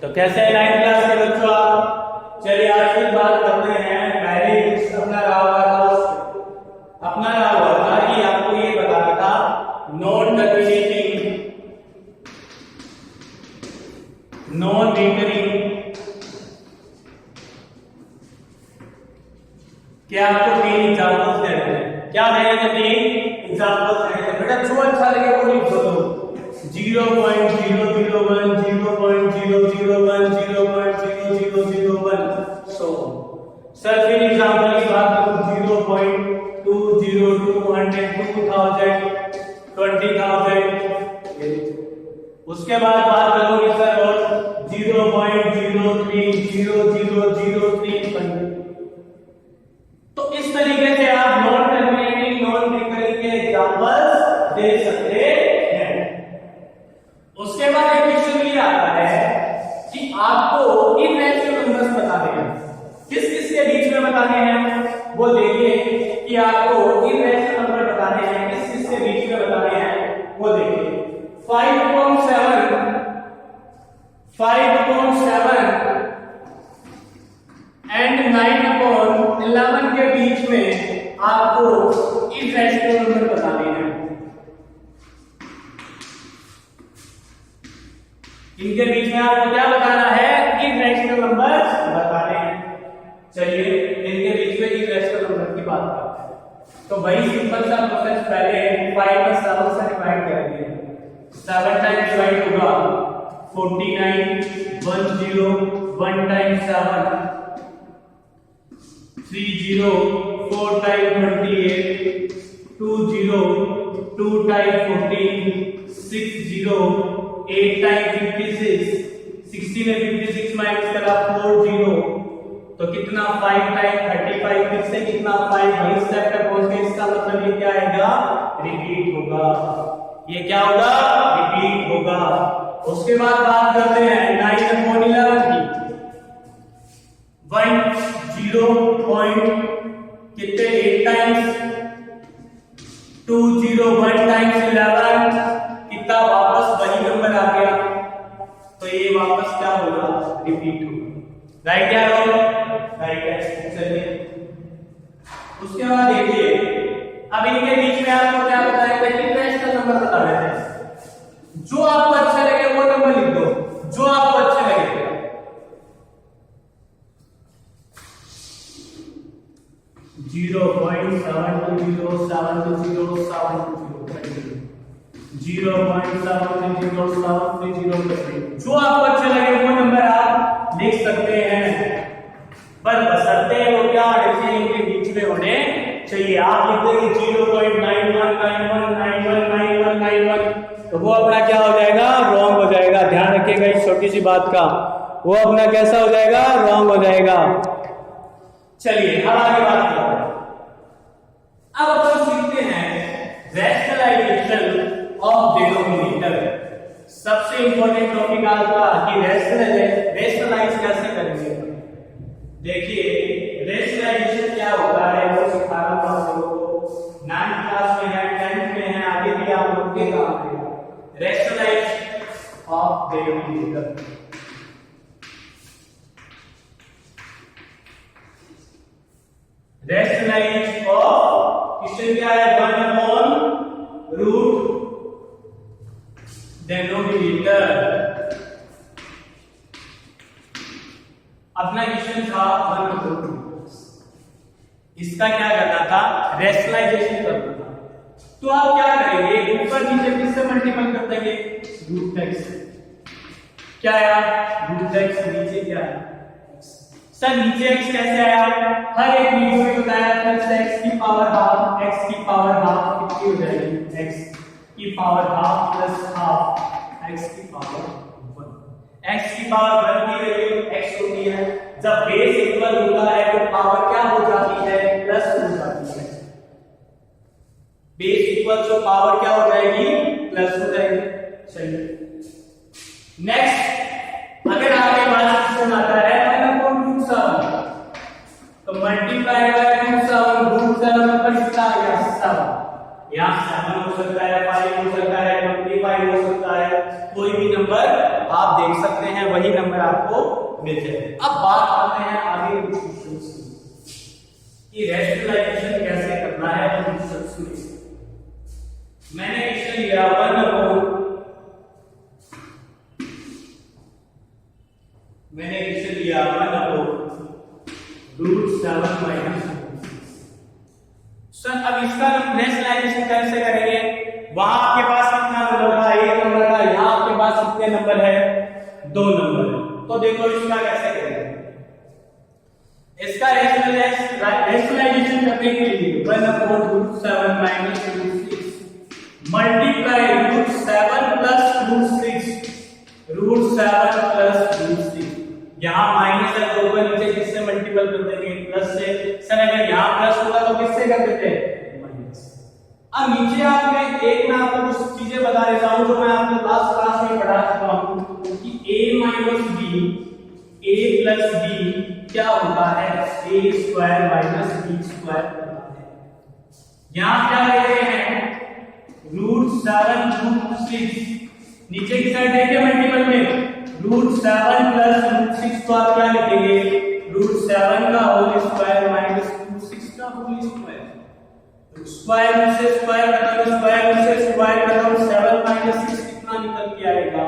तो कैसे है 9th क्लास के बच्चों आप? चलिए आज की बात करते हैं। पहले अपना रहा हुआ था कि आपको ये बताना था नॉन टर्मिनेटिंग, नॉन रिकरिंग क्या आपको 3 एग्जांपल्स देने हैं। क्या देने हैं? 3 एग्जांपल्स देने हैं। बेटा जो अच्छा लगे वो लिख दो। 0.001 0.001 0.0001 सो सर फिर एग्जांपल की बात करूं 0.202 100,000 20,000। उसके बाद बात करोगे सर और 0.030003। तो इस तरीके से आप नॉन टर्मिनेटिंग नॉन रिकरिंग के एग्जांपल्स दे सकते हैं। उसके बाद एक क्वेश्चन ये आता है कि आपको इररेशनल नंबर्स बताने हैं। किस किस के बीच में बताने हैं वो देखिए कि आपको इररेशनल नंबर बताने हैं। किस किस के बीच में बताने हैं वो देखिए। 5.7 एंड 9/11 के बीच में आपको इररेशनल नंबर बताने हैं। इनके बीच में आपको क्या बताना है? इररेशनल नंबर बताने हैं। चलिए इनके बीच में इररेशनल नंबर की बात करते हैं। तो भाई सिंपल सा प्रोसेस, पहले 5 और 7 से डिवाइड करेंगे। 7 टाइम्स डिवाइड होगा 49, 10 1 टाइम्स 7 30, 4 टाइम्स 28 20 2 टाइम्स 14 60 8 टाइम्स 56 60 में 56 माइनस करा 40 तो कितना 5 टाइम्स 35 फिर से कितना 5 भाई स्टेप पे पहुंच गए। इसका मतलब ये क्या आएगा? रिपीट होगा। ये क्या होगा? रिपीट होगा। उसके बाद बात करते हैं 9/11 की। कितने 8 टाइम्स 201 टाइम्स 11 कितना वापस वही नंबर आ गया। तो ये वापस क्या होगा? रिपीट होगा। राइट क्या होगा? राइट है। चलिए उसके बाद देखिए अब इनके बीच में आपको क्या बताया कि इररेशनल नंबर बता रहे थे। जो आपको अच्छा लगे वो नंबर लिख दो, जो आपको अच्छा लगे। 0.720 जो आपको अच्छा लगे वो नंबर आप लिख सकते हैं। पर बशर्ते वो क्या इनके बीच में होने चाहिए। आप लिख देंगे 0.9191919191 तो वो अपना क्या हो जाएगा? रॉन्ग हो जाएगा। ध्यान रखिएगा इस छोटी सी बात का, वो अपना कैसा हो जाएगा? रॉन्ग हो जाएगा। चलिए अब आगे बात करते हैं। अब अपन सीखते हैं रैशनलाइजेशन ऑफ डिनोमिनेटर। सबसे इंपॉर्टेंट टॉपिक आज का कि रैशनलाइज कैसे करेंगे। देखिए रैशनलाइजेशन क्या होता है वो सिखा रहा हूं आप लोगों को। 9th क्लास में है, 10th में है, आगे भी आप लोग के काम आएगा। Rationalise of denominator. Rationalise of question क्या है? 1/रूट डिनोमिनेटर। अपना क्वेश्चन था 1/रूट। इसका क्या करना था? रैशनलाइजेशन करना था। तो आप क्या करेंगे? ऊपर नीचे किससे मल्टीपल कर देंगे? Root x. क्या आया? Root x. नीचे क्या है? सर नीचे x कैसे आया? हर एक वीडियो में बताया प्लस x की पावर हाफ, x की पावर हाफ कितनी हो जाएगी? x की power half plus half x की पावर 1। x की पावर 1 की वैल्यू x होती है। जब बेस इक्वल होता है तो पावर क्या हो जाती है? प्लस हो जाती है। बेस इक्वल तो पावर क्या हो जाएगी? प्लस हो जाएगी। चलिए नेक्स्ट अगर आपके पास क्वेश्चन आता है तो मल्टीप्लाई बाय रूट 7 पर कितना आ गया? 7। यहाँ 7 हो सकता है, 5 हो सकता है, 25 हो सकता है, कोई भी नंबर आप देख सकते हैं, वही नंबर आपको मिल जाए। अब बात करते हैं आगे कुछ क्वेश्चंस की कि रैशनलाइजेशन कैसे करना है क्वेश्चंस में। मैंने क्वेश्चन लिया 1/√7 सर। अब इसका रैशनलाइजेशन कैसे करेंगे? वहां आपके पास कितना नंबर था? 1 नंबर था। यहाँ आपके पास कितने नंबर है? 2 नंबर है। तो देखो इसका कैसे करेंगे। इसका रैशनलाइजेशन करने के लिए 1/√7 माइनस √6 मल्टीप्लाई √7 प्लस √6 √7 यहाँ माइनस है तो ऊपर नीचे किससे मल्टीपल कर देंगे? प्लस से। सर अगर यहाँ प्लस होगा तो किससे कर देते? माइनस। अब नीचे आपने एक मैं आपको कुछ चीजें बता देता हूँ जो मैं आपको लास्ट क्लास में पढ़ा चुका हूँ कि a minus b a plus b क्या होता है? a square minus b square होता है। यहाँ क्या ले रहे हैं? √7 √6 नीचे की साइड देखिए मल्टीपल में √7 प्लस √6 को आप क्या लिखेंगे? √7 का होल स्क्वायर माइनस √6 का होल स्क्वायर। स्क्वायर से स्क्वायर खत्म, स्क्वायर से स्क्वायर खत्म, 7 माइनस 6 कितना निकल के आएगा?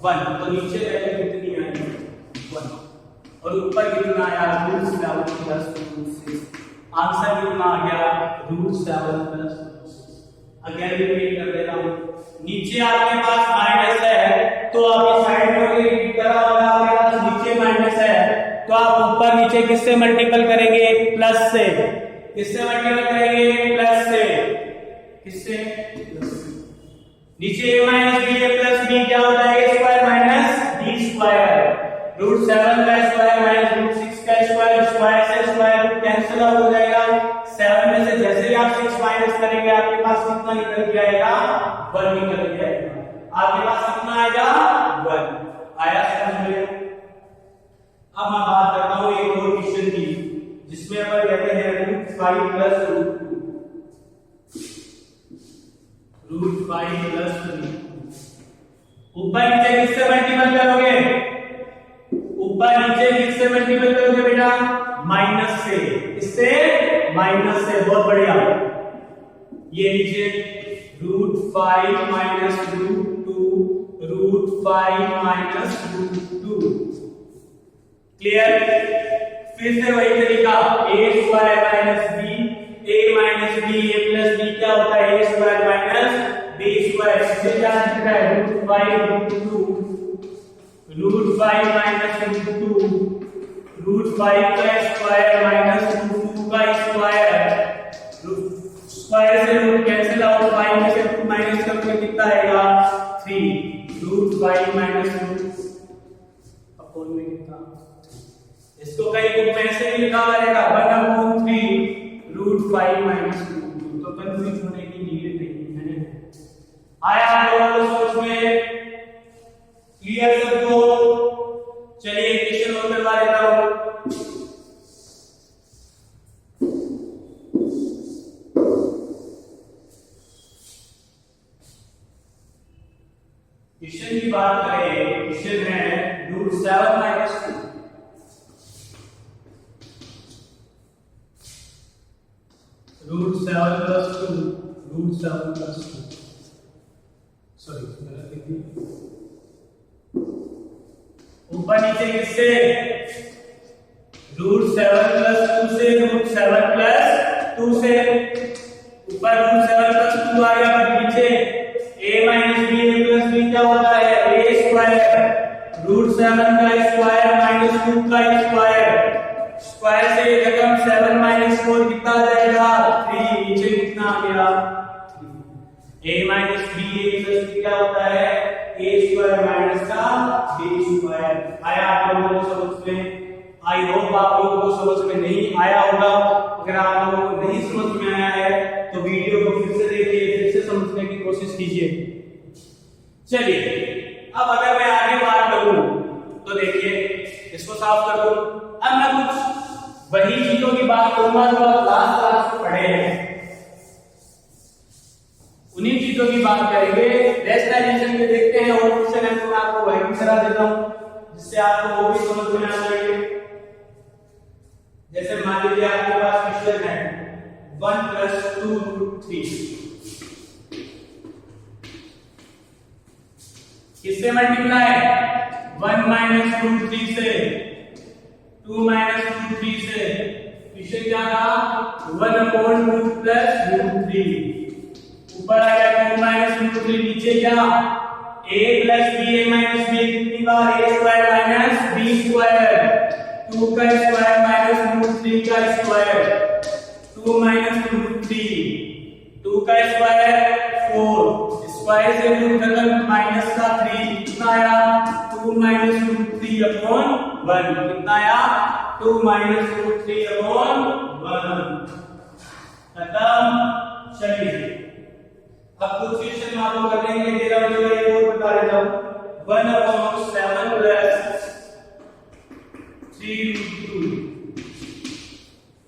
1। तो नीचे वैल्यू कितनी आएगी? 1। और ऊपर कितना आया? √7 प्लस √6। आंसर कितना आ गया? √7 प्लस √6। अगेन रिपीट कर देता हूं। नीचे आपके पास माइनस है तो आपकी साइड में एक तरह होगा, आपके पास नीचे माइनस है तो आप ऊपर नीचे किससे मल्टीपल करेंगे? प्लस से। किससे मल्टीपल करेंगे? प्लस से। किससे? प्लस से। नीचे a minus b plus b क्या होता है? a square minus b square. √7 का स्क्वायर माइनस √6 का स्क्वायर, स्क्वायर से स्क्वायर कैंसिल आउट हो जाएगा। 7 में से जैसे ही आप 6 माइनस करेंगे आपके पास कितना निकल के आएगा? 1 निकल के आएगा। आपके पास कितना आएगा? 1 आया। समझ में? अब मैं बात करता हूं एक और क्वेश्चन की जिसमें अपन कहते हैं √5 प्लस √5 प्लस ऊपर नीचे किससे मल्टीपल करोगे? ऊपर नीचे किससे मल्टीपल करोगे बेटा? माइनस से। इससे माइनस से। बहुत बढ़िया। ये नीचे √5 माइनस √2 √5 माइनस √2। क्लियर? फिर से वही तरीका a square minus b a minus b a plus b क्या होता है? a square minus b square. इससे क्या लिखा है? √5 √5 माइनस √2 √5 का स्क्वायर माइनस √2 का स्क्वायर। स्क्वायर से रूट कैंसिल आउट, 5 में से 2 माइनस करके कितना आएगा? 3 √5 माइनस √2 अपॉन में कितना? इसको कहीं बुक में ऐसे भी लिखा हुआ रहेगा 1/3 √5 माइनस √2। तो कंफ्यूज होने की नीड नहीं है। आया आपको समझ में? क्लियर सबको? चलिए क्वेश्चन और करवा देता हूं। क्वेश्चन की बात करें, क्वेश्चन है √7 माइनस 2 √7 प्लस 2 √7 प्लस 2 सॉरी गलत लिख दिया। ऊपर नीचे किससे? √7 प्लस 2 से √7 प्लस 2 से। ऊपर √7 प्लस 2 आ गया पर नीचे a minus b a plus b क्या होता है? a square. √7 का स्क्वायर माइनस 2 का स्क्वायर। स्क्वायर से ये रकम 7 माइनस 4 कितना आ जाएगा? 3। नीचे कितना आ गया? a minus b a plus b क्या होता है? a स्क्वायर माइनस का b स्क्वायर। आया आप लोगों को समझ में? आई होप आप लोगों को समझ में नहीं आया होगा। अगर आप लोगों को नहीं समझ में आया है तो वीडियो को फिर से देखिए, फिर से समझने की कोशिश कीजिए। चलिए अब अगर मैं आगे बात करूं तो देखिए इसको साफ कर दूं। अब मैं कुछ वही चीजों की बात करूंगा जो आप लास्ट क्लास में पढ़े हैं, उन्हीं चीजों की बात करेंगे। रैशनलाइजेशन के देखते हैं और क्वेश्चन है तो मैं बता देता हूं जिससे आपको वो भी समझ में आ जाएगी। जैसे मान लीजिए आपके पास क्वेश्चन है 1 + 2 √ 3 किससे मल्टीप्लाई है? 1 - √3 से, 2 - √3 से। क्वेश्चन क्या था? 1/2 + √3। ऊपर आ गया 2 - √3, नीचे क्या? a + b, a - b कितनी बार? a² - b²। 2 का स्क्वायर -√3 का स्क्वायर, 2 - √3, 2 का स्क्वायर 4, स्क्वायर से रूट खत्म, माइनस का 3 कितना आया? 2 - √3/1 कितना आया? 2 - √3/1 खत्म। चलिए अब कुछ क्वेश्चन में आपको करने दे रहा हूं, ये और बता देता हूं। 1/7 + 3√2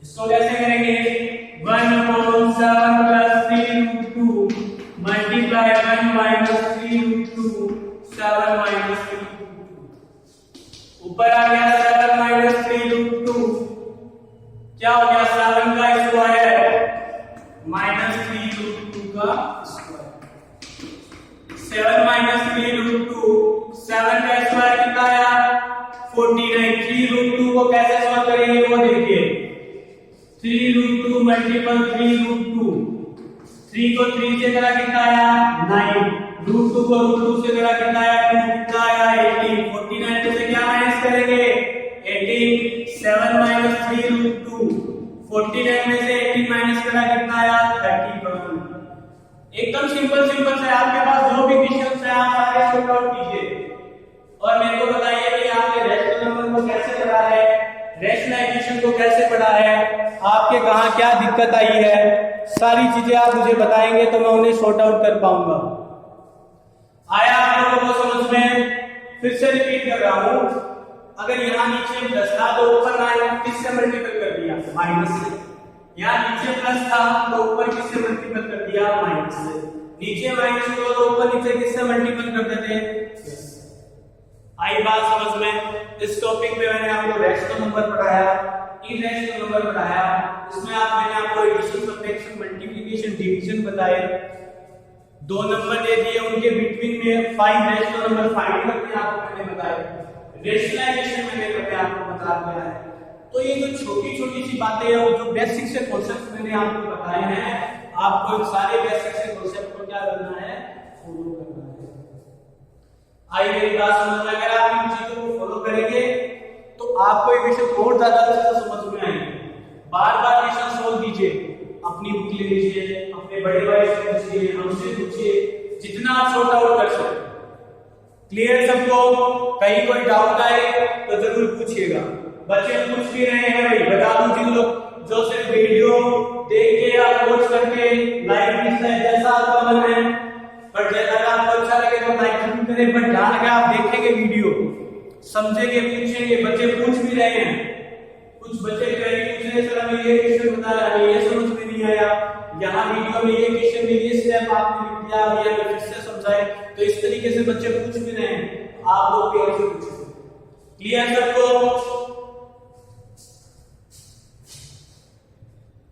इसको कैसे करेंगे? 1/7 + 3√2 मल्टीप्लाई 1 - 3√2 7 - 3√2। ऊपर आ गया 7 - 3√2, क्या हो गया? 7 का स्क्वायर -3√2 का स्क्वायर। 7 - 3√2, 7 का स्क्वायर कितना आया? 49। 3√2 को कैसे सॉल्व करेंगे वो देखिए। 3√2 × 3√2, 3 को 3 से करा कितना आया? 9। √2 को √2 से करा कितना आया? 2 कितना आया? 18। 49 में से क्या माइनस करेंगे? 18। 7 - 3√2, 49 में से 18 माइनस करा कितना आया? 31। एकदम सिंपल से आपके पास जो भी क्वेश्चंस है आप सारे सॉल्व आउट कीजिए और मेरे को बताइए कि आपने रेशनल नंबर को कैसे पढ़ा है, रैशनलाइजेशन को कैसे पढ़ा है, आपके कहां क्या दिक्कत आई है, सारी चीजें आप मुझे बताएंगे तो मैं उन्हें सॉर्ट आउट कर पाऊंगा। आया आप लोगों को समझ में? फिर से रिपीट कर रहा हूं, अगर यहां नीचे प्लस था तो ऊपर माइनस किससे मल्टीपल कर दिया? माइनस से। यहां नीचे प्लस था तो ऊपर किससे मल्टीपल कर दिया? माइनस से। नीचे माइनस हो तो ऊपर नीचे किससे मल्टीपल कर देते? आई बात समझ में? इस टॉपिक पे मैंने आपको रैशनल नंबर पढ़ाया, इरैशनल नंबर पढ़ाया, इसमें मैंने आपको एडिशन, सब्ट्रैक्शन, मल्टीप्लिकेशन, डिवीजन बताए, 2 नंबर दे दिए, उनके बिटवीन में 5 रैशनल नंबर फाइंड करके आपको मैंने बताया, रैशनलाइजेशन मैंने करके आपको बता दिया है। तो ये जो छोटी सी बातें हैं, जो बेसिक से कॉन्सेप्ट मैंने आपको बताए हैं, आपको सारे बेसिक से कॉन्सेप्ट को क्या करना है? फॉलो करना है। आई मेरी बात समझ में? अगर आप इन चीजों को फॉलो करेंगे तो आपको ये विषय और ज्यादा अच्छे से समझ में आएंगे। बार-बार क्वेश्चन सोल्व कीजिए, अपनी बुक ले लीजिए, अपने बड़े भाई से पूछिए, हमसे पूछिए, जितना आप सॉर्ट आउट कर सकते। क्लियर सबको? कहीं कोई डाउट आए तो जरूर पूछिएगा। बच्चे पूछ भी रहे हैं भाई, बता दूं जिन लोग जो सिर्फ वीडियो देख के या वॉच करके लाइक भी जैसा आपका मन है, पर अगर आपको अच्छा लगे तो लाइक जरूर करें, पर ध्यान रखें आप देखेंगे वीडियो, समझेंगे, पूछेंगे। बच्चे पूछ भी रहे हैं, कुछ बच्चे कह पूछ रहे सर हमें ये क्वेश्चन बता रहा है, ये समझ में नहीं आया, यहाँ वीडियो में ये क्वेश्चन में ये स्टेप आपने लिख दिया, ये फिर से समझाए। तो इस तरीके से बच्चे पूछ भी रहे हैं, आप लोग भी ऐसे पूछिए। क्लियर सबको?